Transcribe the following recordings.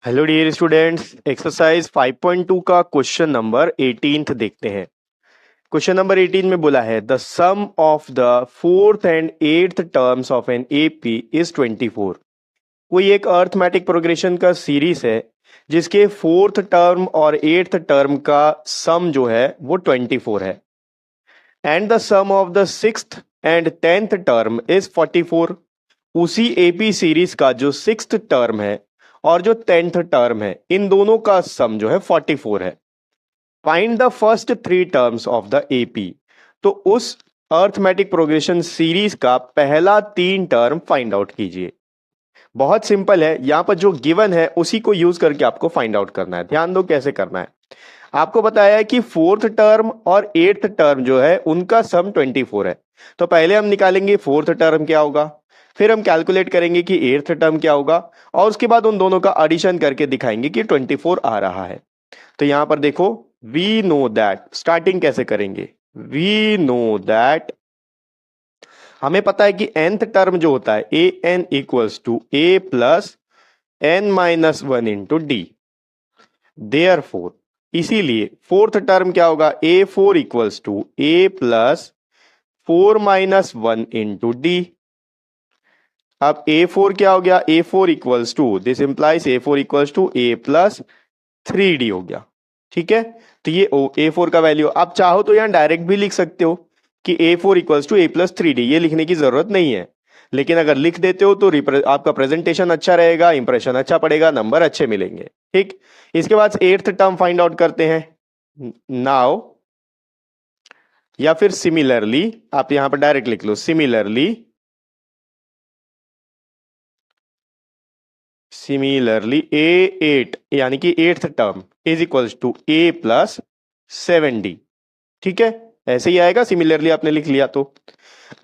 Hello dear students, exercise 5.2 का question number 18 देखते हैं। क्वेश्चन नंबर 18 में बोला है the sum of the fourth and eighth terms of an AP is 24। कोई एक अर्थमेटिक प्रोग्रेशन का सीरीज है जिसके फोर्थ टर्म और एट्थ टर्म का सम जो है वो 24 है and the sum of the sixth and tenth term is 44। उसी एपी सीरीज का जो सिक्स्थ टर्म है और जो टेंथ टर्म है इन दोनों का सम जो है 44 है। Find the first three terms of the AP. तो उस अर्थमेटिक प्रोग्रेशन सीरीज का पहला तीन टर्म फाइंड आउट कीजिए। बहुत सिंपल है, यहां पर जो गिवन है उसी को यूज करके आपको फाइंड आउट करना है। ध्यान दो कैसे करना है। आपको बताया है कि फोर्थ टर्म और एट्थ टर्म जो है उनका सम 24 है। तो पहले हम निकालेंगे फोर्थ टर्म क्या होगा, फिर हम कैलकुलेट करेंगे कि एट्थ टर्म क्या होगा, और उसके बाद उन दोनों का एडिशन करके दिखाएंगे कि 24 आ रहा है। तो यहां पर देखो, वी नो दैट, स्टार्टिंग कैसे करेंगे। वी नो दैट, हमें पता है कि nth टर्म जो होता है a n equals to a plus n minus one into d. Therefore, इसीलिए फोर्थ टर्म क्या होगा, a four equals to a plus four minus one into d. अब ए फोर क्या हो गया, a four equals to, this implies a four equals to a plus three d हो गया। ठीक है, तो ये ए फोर का वैल्यू, आप चाहो तो यहां डायरेक्ट भी लिख सकते हो कि a four equals to a plus three d, ये लिखने की जरूरत नहीं है। लेकिन अगर लिख देते हो तो आपका प्रेजेंटेशन अच्छा रहेगा, इंप्रेशन अच्छा पड़ेगा, नंबर अच्छे मिलेंगे। ठीक, इसके बाद एट्थ टर्म फाइंड आउट करते हैं नाउ, या फिर सिमिलरली, आप यहां पर डायरेक्ट लिख लो सिमिलरली। सिमिलरली ए एट यानी कि eighth term is equals to a plus seven d. ठीक है, ऐसे ही आएगा, सिमिलरली आपने लिख लिया तो।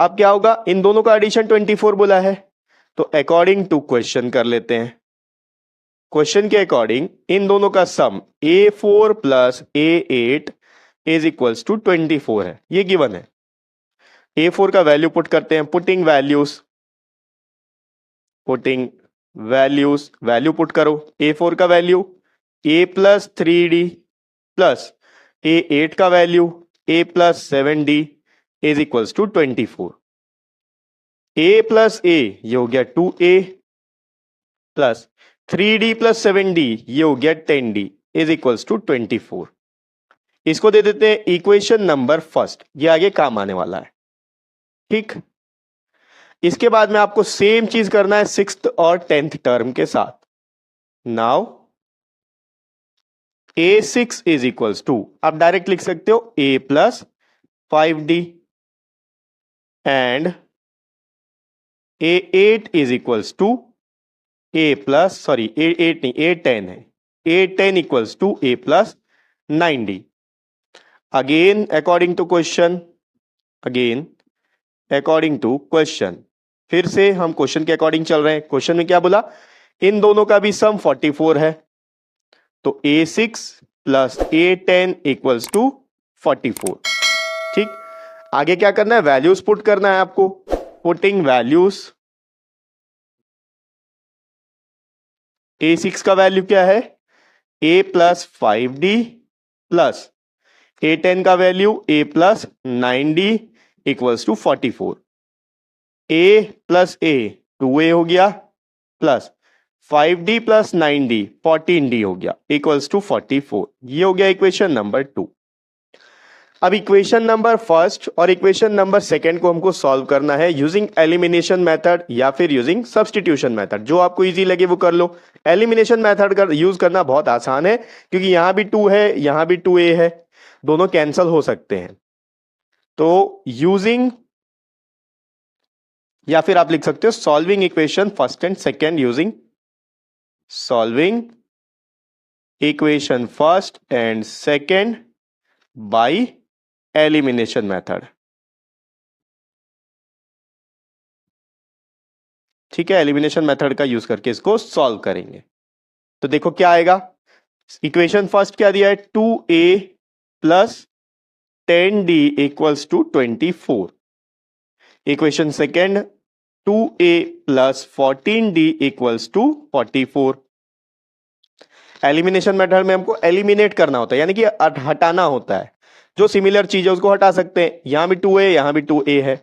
अब क्या होगा, इन दोनों का एडिशन 24 बोला है, तो अकॉर्डिंग टू क्वेश्चन कर लेते हैं। क्वेश्चन के अकॉर्डिंग इन दोनों का sum a four plus a eight is equals to 24 है, ये गिवन है। ए फोर का वैल्यू पुट करते हैं, पुटिंग वैल्यूज, वैल्यू पुट करो। ए फोर का value a plus three d plus a eight का value a plus seven d is equals to 24। A plus a ये हो गया 2a plus 3d plus 7d ये हो गया 10d इज इक्वल्स टू 24। इसको दे देते हैं इक्वेशन नंबर फर्स्ट, ये आगे काम आने वाला है। ठीक, इसके बाद में आपको सेम चीज करना है सिक्स्थ और टेंथ टर्म के साथ। Now a six is equals to, आप डायरेक्ट लिख सकते हो a plus 5d and a eight is equals to a plus, sorry a eight नहीं, ए टेन है, a ten equals to a plus 9d। Again according to question, again according to question, फिर से हम question के according चल रहे हैं। Question में क्या बोला, इन दोनों का भी सम 44 है, तो a six plus a ten equals to 44। ठीक, आगे क्या करना है, वैल्यूज पुट करना है आपको। पुटिंग वैल्यूज, ए सिक्स का वैल्यू क्या है, a plus 5d plus a ten का value a plus 9d equals to 44। A plus a 2a हो गया plus 5d plus 9d 14d हो गया इक्वल्स टू 44। ये हो गया इक्वेशन नंबर 2। अब इक्वेशन नंबर फर्स्ट और इक्वेशन नंबर सेकंड को हमको सॉल्व करना है यूजिंग एलिमिनेशन मेथड या फिर यूजिंग सब्स्टिट्यूशन मेथड, जो आपको इजी लगे वो कर लो। एलिमिनेशन मेथड का यूज करना बहुत आसान है, क्योंकि यहां भी 2 है, यहां भी 2a है, दोनों कैंसल हो सकते हैं। तो यूजिंग, या फिर आप लिख सकते हो solving equation first and second using, solving equation first and second by elimination method. ठीक है, एलिमिनेशन मेथड का यूज करके इसको सॉल्व करेंगे। तो देखो क्या आएगा, इक्वेशन फर्स्ट क्या दिया है, 2a plus 10d equals to 24। Equation second 2a plus 14d equals to 44। Elimination method में हमको एलिमिनेट करना होता है, यानी कि हटाना होता है। जो सिमिलर चीज है उसको हटा सकते हैं। यहां भी 2a, यहां भी 2a है।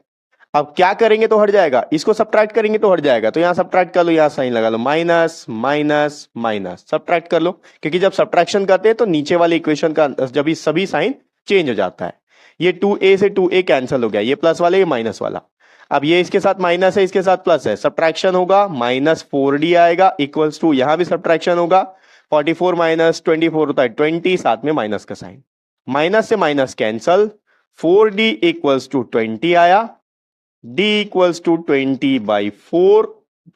अब क्या करेंगे तो हट जाएगा, इसको सब्ट्रैक्ट करेंगे तो हट जाएगा। तो यहां सब्ट्रैक्ट कर लो, यहां साइन लगा लो, माइनस माइनस माइनस, सब्ट्रैक्ट कर लो। क्योंकि जब सब्ट्रैक्शन करते हैं तो नीचे वाले इक्वेशन का जब सभी साइन चेंज हो जाता है। ये 2a से 2a कैंसिल हो गया, ये प्लस वाला ये माइनस वाला। अब ये इसके साथ माइनस है, इसके साथ प्लस है, सब्ट्रैक्शन होगा, -4d आएगा इक्वल्स टू, यहां भी सब्ट्रैक्शन होगा, 44 माइनस 24 होता है 20, साथ में माइनस का साइन, माइनस से minus cancel, 4d equals to 20 आया, d इक्वल्स टू 20/4,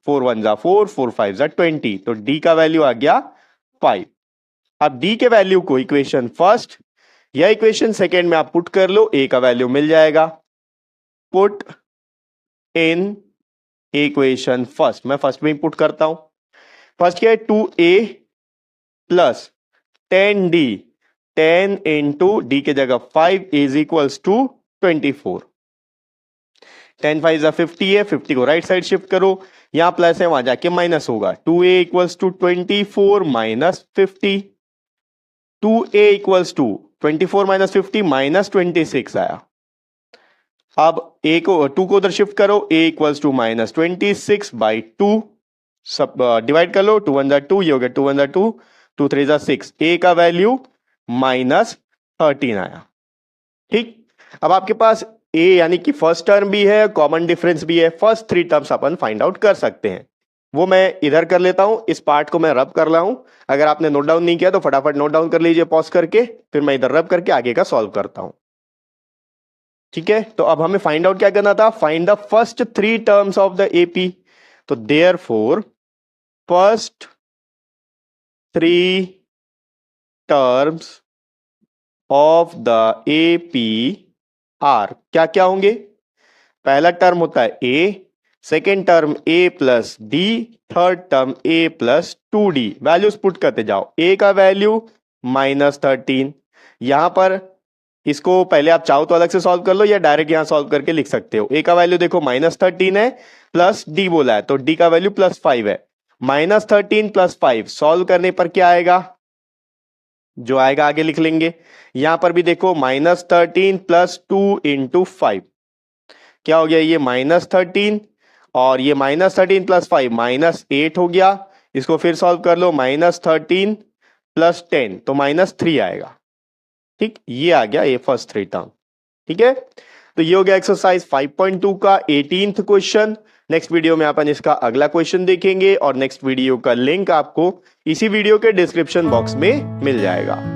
4 1 जा 4, 4 5 जा 20, तो d का वैल्यू आ गया 5। अब d के वैल्यू को इक्वेशन फर्स्ट या इक्वेशन सेकेंड में आप पुट कर लो, a का वैल्यू मिल जाएगा। पुट इन इक्वेशन फर्स्ट, मैं फर्स्ट में ही पुट करता हूं। फर्स्ट क्या है, 2a plus 10d, 10 into D के जगह 5 इज इक्वल्स टू 24। 10 5 जा 50 है, 50 को राइट साइड शिफ्ट करो, यहां प्लस है वहां जाके माइनस होगा, 2a equals to 24 minus 50, 2a equals to 24 minus 50 minus 26 आया। अब a को 2 को उधर शिफ्ट करो, a इक्वल्स टू माइनस 26/2, सब डिवाइड कर लो, 2 1 जा 2, ये हो गया 2 1 जा 2, 2 3 जा 6, a का वैल्यू -13 आया। ठीक, अब आपके पास a यानी कि फर्स्ट टर्म भी है, कॉमन डिफरेंस भी है, फर्स्ट 3 टर्म्स अपन फाइंड आउट कर सकते हैं। वो मैं इधर कर लेता हूं, इस पार्ट को मैं रब कर रहा हूं। अगर आपने नोट डाउन नहीं किया तो फटाफट नोट डाउन कर लीजिए पॉज करके, फिर मैं इधर रब करके आगे का सॉल्व करता हूं। ठीक है, तो अब हमें फाइंड आउट क्या करना था, find the first 3 terms of the AP. तो therefore first 3 terms of the AP are, क्या क्या होंगे, पहला टर्म होता है a, second term a plus d, third term a plus 2d। Values put करते जाओ, a का वैल्यू -13, यहां पर इसको पहले आप चाहो तो अलग से सॉल्व कर लो या डायरेक्ट यहां सॉल्व करके लिख सकते हो। a का वैल्यू देखो -13 है, प्लस d बोला है तो d का वैल्यू +5 है, -13 + 5 सॉल्व करने पर क्या आएगा, जो आएगा आगे लिख लेंगे। यहां पर भी देखो -13 + 2 × 5, क्या हो गया, ये -13 और ये -13 + 5 -8 हो गया। इसको फिर सॉल्व कर लो, -13 + 10 तो -3 आएगा। ठीक, ये आ गया ये फर्स्ट 3 टर्म। ठीक है, तो ये हो गया एक्सरसाइज 5.2 का 18th क्वेश्चन। नेक्स्ट वीडियो में अपन इसका अगला क्वेश्चन देखेंगे और नेक्स्ट वीडियो का लिंक आपको इसी वीडियो के डिस्क्रिप्शन बॉक्स में मिल जाएगा।